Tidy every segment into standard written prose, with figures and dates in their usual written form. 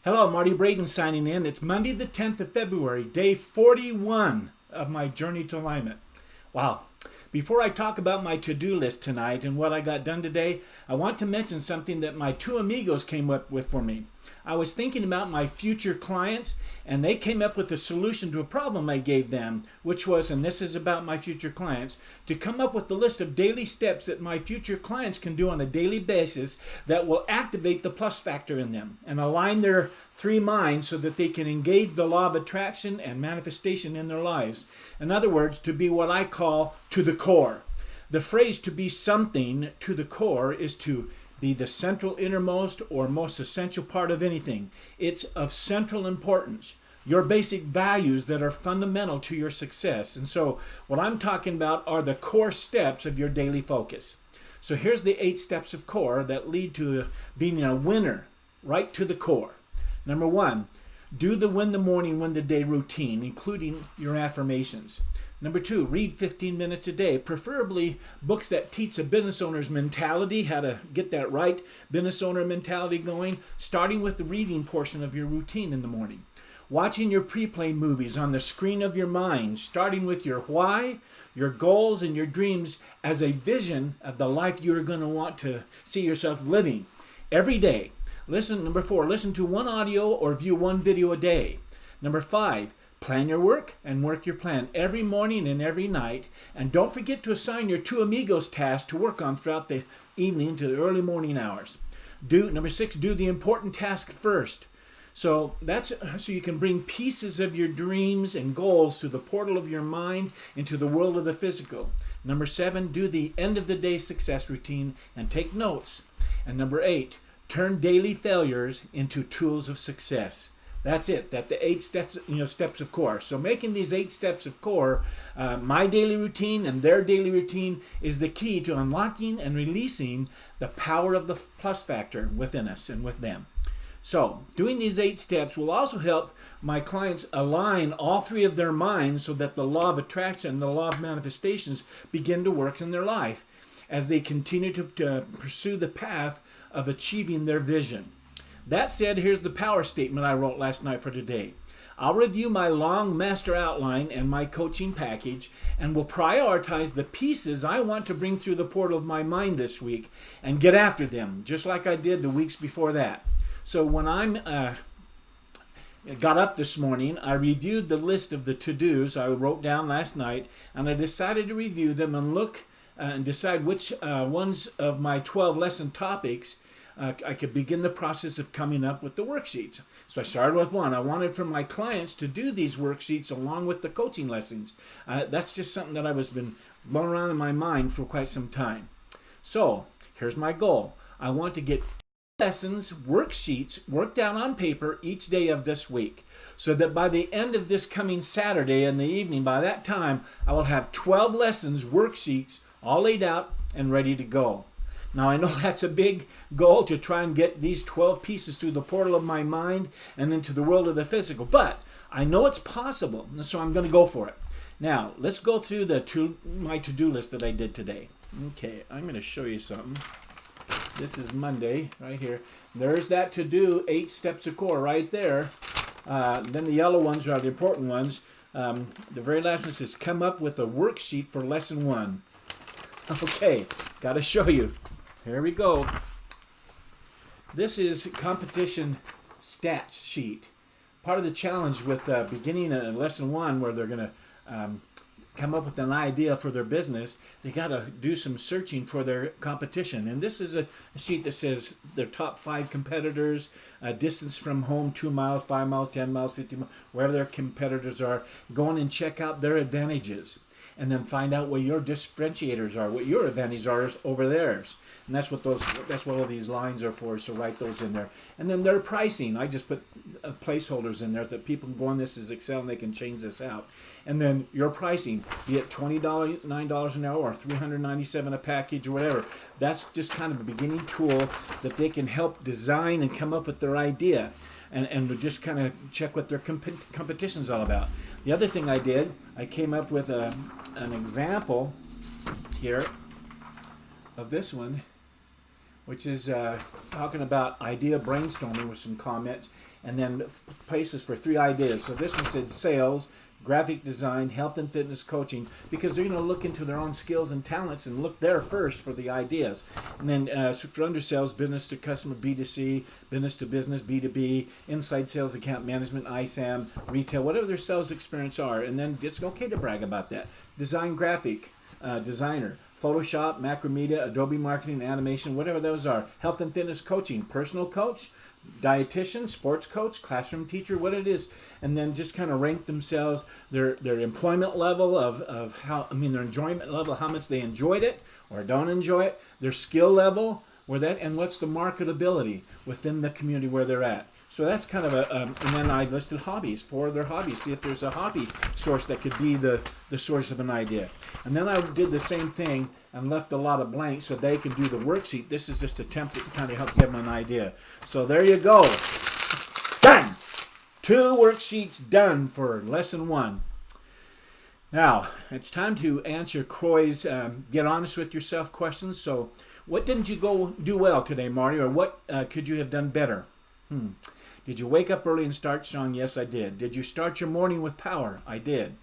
Hello, Marty Braden signing in. It's Monday the 10th of February, day 41 of my journey to alignment. Wow. Before I talk about my to-do list tonight and what I got done today, I want to mention something that my two amigos came up with for me. I was thinking about my future clients, and they came up with a solution to a problem I gave them, which was, and this is about my future clients, to come up with the list of daily steps that my future clients can do on a daily basis that will activate the plus factor in them and align their three minds so that they can engage the law of attraction and manifestation in their lives. In other words, to be what I call to the core. The phrase to be something to the core is to be the central, innermost, or most essential part of anything. It's of central importance. Your basic values that are fundamental to your success. And so what I'm talking about are the core steps of your daily focus. So here's the 8 steps of core that lead to being a winner, right to the core. Number 1, do the win the morning, win the day routine, including your affirmations. Number 2, read 15 minutes a day, preferably books that teach a business owner's mentality, how to get that right business owner mentality going, starting with the reading portion of your routine in the morning. Watching your pre-play movies on the screen of your mind, starting with your why, your goals, and your dreams as a vision of the life you're going to want to see yourself living every day. Number 4, listen to one audio or view one video a day. Number 5, plan your work and work your plan every morning and every night. And don't forget to assign your two amigos tasks to work on throughout the evening to the early morning hours. Number 6, do the important task first. So that's so you can bring pieces of your dreams and goals through the portal of your mind into the world of the physical. Number 7, do the end of the day success routine and take notes. And number 8, turn daily failures into tools of success. That's it. That's the 8 steps of core. So making these 8 steps of core, my daily routine and their daily routine, is the key to unlocking and releasing the power of the plus factor within us and with them. So doing these 8 steps will also help my clients align all 3 of their minds so that the law of attraction and the law of manifestations begin to work in their life as they continue to pursue the path of achieving their vision. That said, here's the power statement I wrote last night for today. I'll review my long master outline and my coaching package and will prioritize the pieces I want to bring through the portal of my mind this week and get after them, just like I did the weeks before that. So when I got up this morning, I reviewed the list of the to-dos I wrote down last night, and I decided to review them and look and decide which ones of my 12 lesson topics I could begin the process of coming up with the worksheets. So I started with 1. I wanted for my clients to do these worksheets along with the coaching lessons. That's just something that I've been going around in my mind for quite some time. So here's my goal. I want to get lessons, worksheets, worked out on paper each day of this week, so that by the end of this coming Saturday in the evening, by that time, I will have 12 lessons, worksheets, all laid out and ready to go. Now, I know that's a big goal to try and get these 12 pieces through the portal of my mind and into the world of the physical, but I know it's possible, and so I'm going to go for it. Now, let's go through my to-do list that I did today. Okay, I'm going to show you something. This is Monday right here. There's that to-do, 8 steps of core right there. Then the yellow ones are the important ones. The very last one says, come up with a worksheet for lesson 1. Okay, got to show you. Here we go. This is competition stats sheet. Part of the challenge with beginning a lesson 1 where they're going to come up with an idea for their business, they got to do some searching for their competition. And this is a sheet that says their top 5 competitors, distance from home, 2 miles, 5 miles, 10 miles, 50 miles, wherever their competitors are. Go in and check out their advantages. And then find out what your differentiators are, what your advantages are over theirs. And that's what all these lines are for, is to write those in there. And then their pricing. I just put placeholders in there that people can go on this as Excel and they can change this out. And then your pricing, be it $20, $9 an hour, or $397 a package, or whatever. That's just kind of a beginning tool that they can help design and come up with their idea. And just kind of check what their competition's all about. The other thing I did, I came up with an example here of this one. which is talking about idea brainstorming with some comments, and then places for 3 ideas. So this one said sales, graphic design, health and fitness coaching, because they're going to look into their own skills and talents and look there first for the ideas. And then for under sales, business to customer, B2C, business to business, B2B, inside sales, account management, ISAM, retail, whatever their sales experience are. And then it's okay to brag about that. Design graphic designer, Photoshop, Macromedia, Adobe marketing, animation, whatever those are. Health and fitness coaching, personal coach, dietitian, sports coach, classroom teacher, what it is, and then just kind of rank themselves, their employment level of how, their enjoyment level, how much they enjoyed it or don't enjoy it, their skill level, where that, and what's the marketability within the community where they're at. So that's kind of and then I listed hobbies for their hobbies, see if there's a hobby source that could be the source of an idea. And then I did the same thing and left a lot of blanks so they can do the worksheet. This is just a template to kind of help give them an idea. So there you go. Done! 2 worksheets done for lesson 1. Now, it's time to answer Croy's get honest with yourself questions. So what didn't you do well today, Marty? Or what could you have done better? Did you wake up early and start strong? Yes, I did. Did you start your morning with power? I did.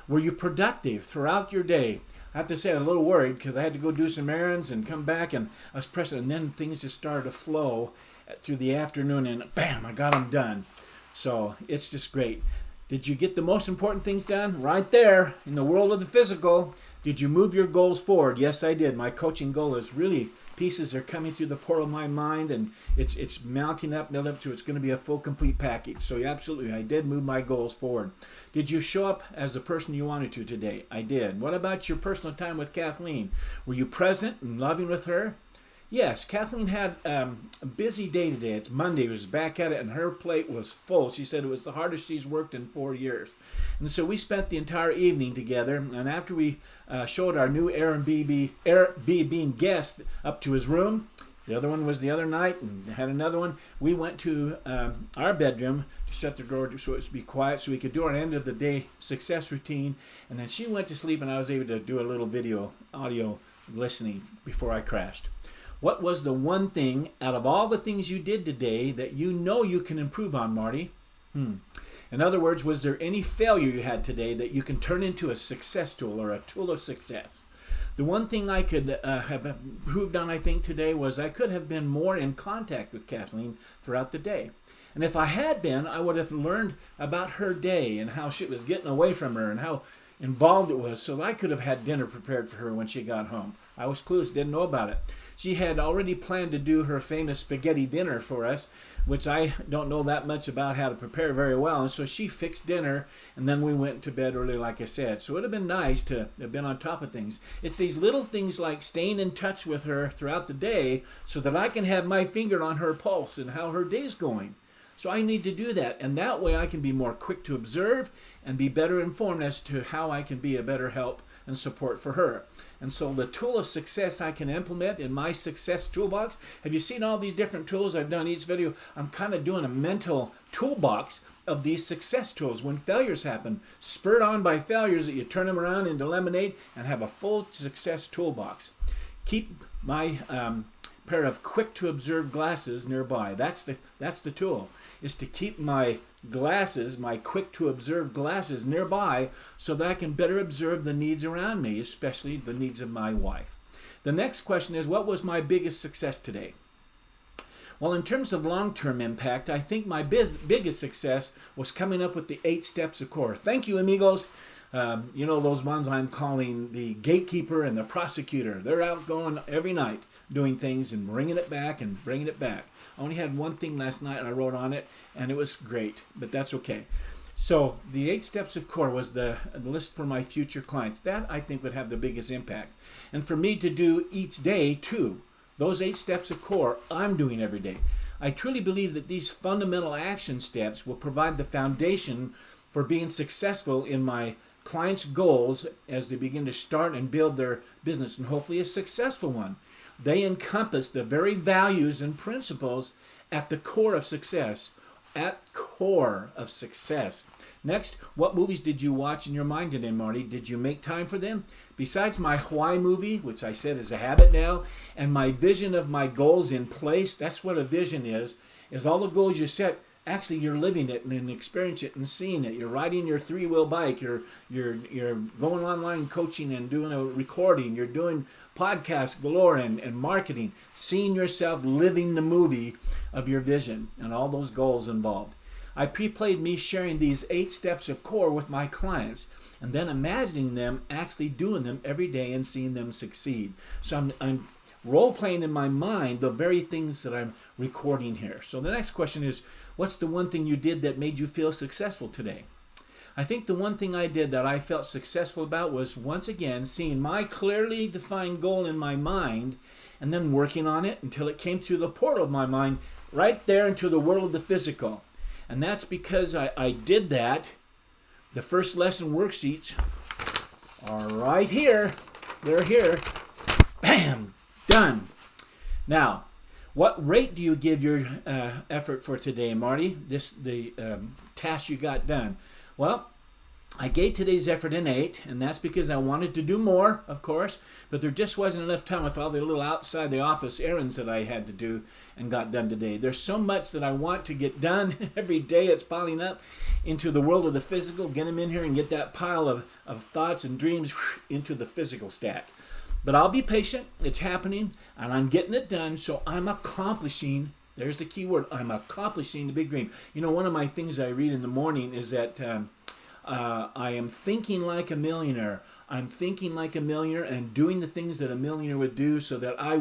Were you productive throughout your day? I have to say I'm a little worried because I had to go do some errands and come back and I was pressing, and then things just started to flow through the afternoon and bam, I got them done. So it's just great. Did you get the most important things done? Right there in the world of the physical. Did you move your goals forward? Yes, I did. My coaching goal is really pieces are coming through the portal of my mind, and it's mounting up, building up to it's going to be a full, complete package. So absolutely, I did move my goals forward. Did you show up as the person you wanted to today? I did. What about your personal time with Kathleen? Were you present and loving with her? Yes, Kathleen had a busy day today. It's Monday. She was back at it, and her plate was full. She said it was the hardest she's worked in 4 years. And so we spent the entire evening together, and after we showed our new Airbnb guest up to his room, the other one was the other night, and had another one, we went to our bedroom to shut the door so it would be quiet so we could do our end of the day success routine. And then she went to sleep, and I was able to do a little audio listening before I crashed. What was the one thing out of all the things you did today that you know you can improve on, Marty? In other words, was there any failure you had today that you can turn into a success tool or a tool of success? The one thing I could have improved on, I think, today was I could have been more in contact with Kathleen throughout the day. And if I had been, I would have learned about her day and how she was getting away from her and how involved it was, so I could have had dinner prepared for her when she got home. I was clueless, didn't know about it. She had already planned to do her famous spaghetti dinner for us, which I don't know that much about how to prepare very well. And so she fixed dinner, and then we went to bed early, like I said. So it would have been nice to have been on top of things. It's these little things like staying in touch with her throughout the day so that I can have my finger on her pulse and how her day's going. So I need to do that, and that way I can be more quick to observe and be better informed as to how I can be a better help and support for her. And so the tool of success I can implement in my success toolbox. Have you seen all these different tools I've done each video? I'm kind of doing a mental toolbox of these success tools. When failures happen, spurred on by failures, that you turn them around into lemonade and have a full success toolbox. Keep my pair of quick to observe glasses nearby. That's the tool, is to keep my glasses, my quick to observe glasses nearby so that I can better observe the needs around me, especially the needs of my wife. The next question is, what was my biggest success today? Well, in terms of long-term impact, I think my biggest success was coming up with the 8 steps of core. Thank you, amigos. You know, those ones I'm calling the gatekeeper and the prosecutor. They're out going every night doing things and bringing it back and bringing it back. I only had one thing last night and I wrote on it, and it was great, but that's okay. So the 8 steps of core was the list for my future clients. That, I think, would have the biggest impact. And for me to do each day, too. Those 8 steps of core I'm doing every day. I truly believe that these fundamental action steps will provide the foundation for being successful in my clients' goals as they begin to start and build their business, and hopefully a successful one. They encompass the very values and principles at the core of success at core of success. Next, what movies did you watch in your mind today, Marty? Did you make time for them? Besides my Hawaii movie, which I said is a habit now, and my vision of my goals in place, that's what a vision is all the goals you set, actually you're living it and experiencing it and seeing it. You're riding your three-wheel bike, you're going online coaching and doing a recording, you're doing podcasts galore and marketing, seeing yourself living the movie of your vision and all those goals involved. I pre-played me sharing these 8 steps of core with my clients and then imagining them actually doing them every day and seeing them succeed. So I'm role-playing in my mind the very things that I'm recording here. So the next question is, what's the one thing you did that made you feel successful today? I think the one thing I did that I felt successful about was, once again, seeing my clearly defined goal in my mind and then working on it until it came through the portal of my mind right there into the world of the physical. And that's because I did that. The first lesson worksheets are right here. They're here. Bam! Done. Now, what rate do you give your effort for today, Marty? The task you got done. Well, I gave today's effort an 8, and that's because I wanted to do more, of course, but there just wasn't enough time with all the little outside the office errands that I had to do and got done today. There's so much that I want to get done every day. It's piling up into the world of the physical. Get them in here and get that pile of thoughts and dreams into the physical stack. But I'll be patient. It's happening, and I'm getting it done, so I'm accomplishing. There's the key word. I'm accomplishing the big dream. You know, one of my things I read in the morning is that I am thinking like a millionaire. I'm thinking like a millionaire and doing the things that a millionaire would do so that I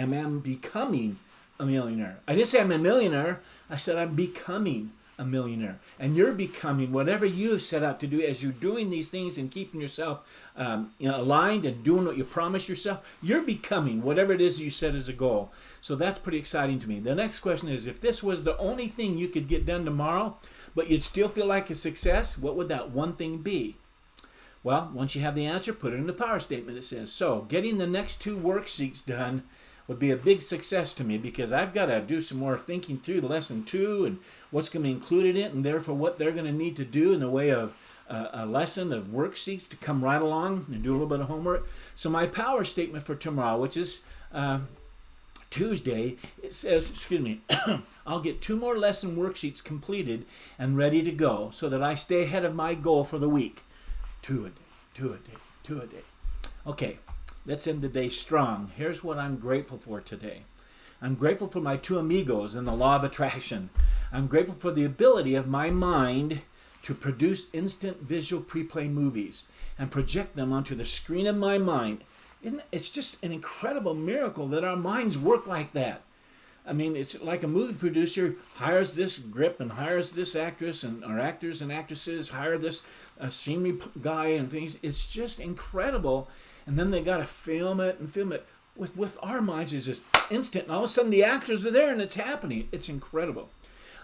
am becoming a millionaire. I didn't say I'm a millionaire. I said I'm becoming a millionaire. And you're becoming whatever you set out to do as you're doing these things and keeping yourself aligned and doing what you promise yourself. You're becoming whatever it is you set as a goal. So that's pretty exciting to me. The next question is, if this was the only thing you could get done tomorrow, but you'd still feel like a success, what would that one thing be? Well, once you have the answer, put it in the power statement. It says, so getting the next 2 worksheets done would be a big success to me because I've got to do some more thinking through the lesson 2 and what's going to be included in it, and therefore what they're going to need to do in the way of a lesson of worksheets to come right along and do a little bit of homework. So my power statement for tomorrow, which is Tuesday, it says, I'll get 2 more lesson worksheets completed and ready to go so that I stay ahead of my goal for the week. 2 a day, 2 a day, 2 a day. Okay, let's end the day strong. Here's what I'm grateful for today. I'm grateful for my 2 amigos and the law of attraction. I'm grateful for the ability of my mind to produce instant visual pre-play movies and project them onto the screen of my mind. It's just an incredible miracle that our minds work like that. I mean, it's like a movie producer hires this grip and hires this actress or actors and actresses, hire this scenery guy and things. It's just incredible. And then they got to film it. With our minds, it's just instant. And all of a sudden, the actors are there and it's happening. It's incredible.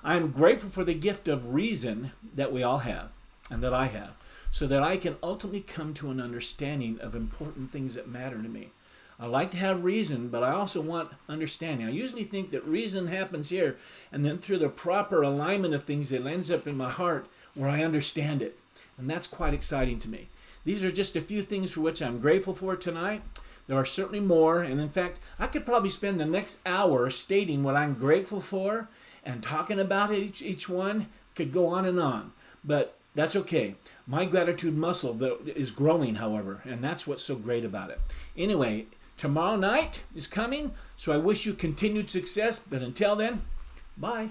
I'm grateful for the gift of reason that we all have and that I have, so that I can ultimately come to an understanding of important things that matter to me. I like to have reason, but I also want understanding. I usually think that reason happens here, and then through the proper alignment of things, it ends up in my heart where I understand it. And that's quite exciting to me. These are just a few things for which I'm grateful for tonight. There are certainly more, and in fact, I could probably spend the next hour stating what I'm grateful for and talking about it. Each one could go on and on, but that's okay. My gratitude muscle is growing, however, and that's what's so great about it. Anyway, tomorrow night is coming, so I wish you continued success, but until then, bye.